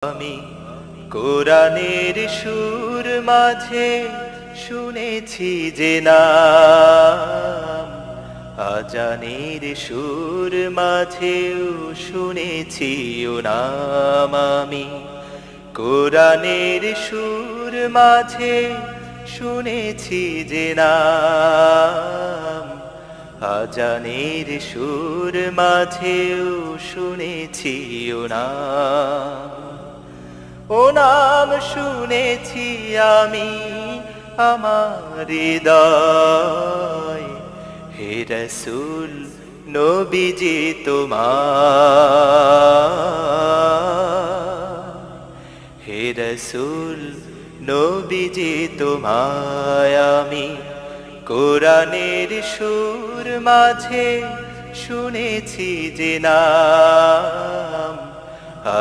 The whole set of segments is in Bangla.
আমি কোরআনের সুর মাঝে শুনেছি যে নাম, আজানের সুর মাঝেও শুনেছি ও নাম। আমি কোরআনের সুর মাঝে শুনেছি যে নাম, আজানের সুর মাঝেও শুনেছি ও নাম। ও নাম শুনেছি আমি আমার হৃদয়, হে রাসূল নবীজি তোমার, হে রাসূল নবীজি তোমায় আমি কোরআনের সুর মাঝে শুনেছি যে নাম,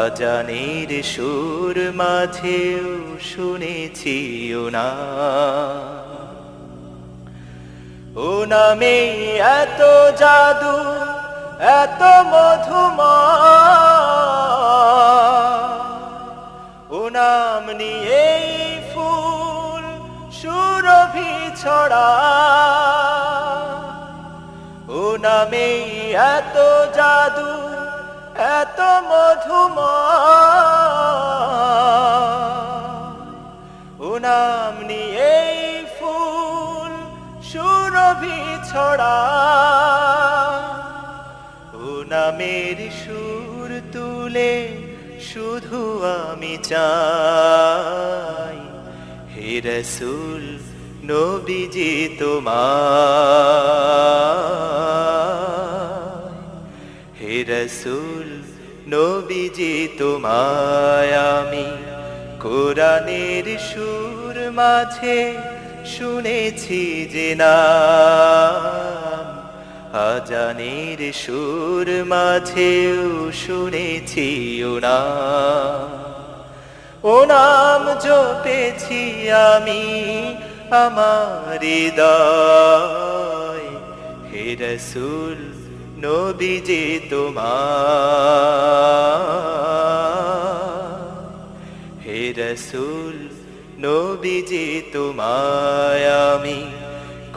আজানের সুর মাঝেও শুনেছি ও নাম। ও নামে এত জাদু এত মধুময়, ও নাম নিয়েই ফুল সুরভি ছড়া। ও নামে এত জাদু এত মধুময়, ও নাম নিয়েই ফুল সুরভি ছড়া। ও নামের সুর তুলে শুধু আমি চাই, হে রাসূল নবীজি তোমায়, হে রাসূল নবীজি তোমায় আমি কোরআনের সুর মাঝে শুনেছি যে নাম, আজানের সুর মাঝেও শুনেছি ও নাম। ও নাম জপেছি আমি আমার হৃদয়, হে রাসূল নবীজি তোমার, হে রাসূল নবীজি তোমায় আমি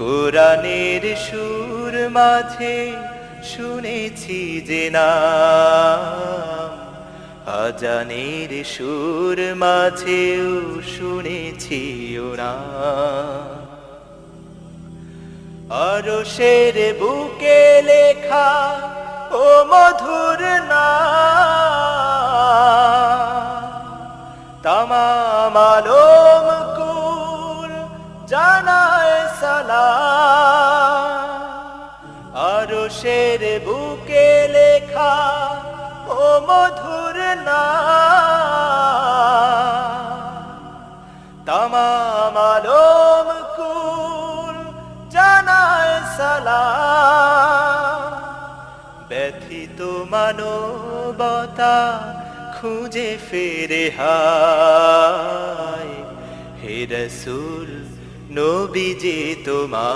কোরআনের সুর মাঝে শুনেছি যে নাম, আজানের সুর মাঝেও শুনেছি ও নাম। আরশের বুকে লেখা ও মধুর নাম, তামাম আলম কুল জানায় সালাম। আরশের বুকে লেখা ও মধুর নাম, তামাম আলম কুল জানায় সালাম। ব্যথিত মানবতা খুঁজে ফেরে হায়, হে রাসূল নবীজি তোমায়,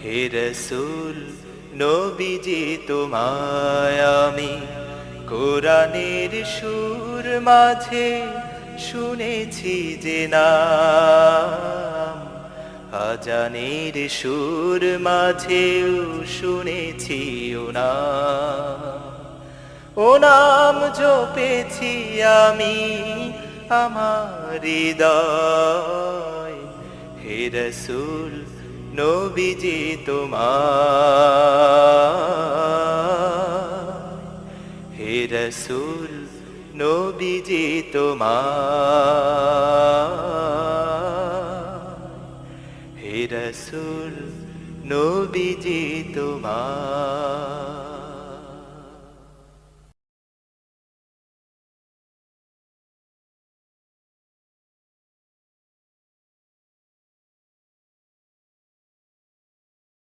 হে রাসূল নবীজি তোমায় আমি কোরআনের সুর মাঝে শুনেছি যে নাম, আজানের সুর মাঝেও শুনেছি ও নাম। ও নাম জপেছি আমি আমার হৃদয়, হে রাসূল নবীজি তোমার, হে রাসূল নবীজি তোমার, হে রাসূল নবীজি তোমার।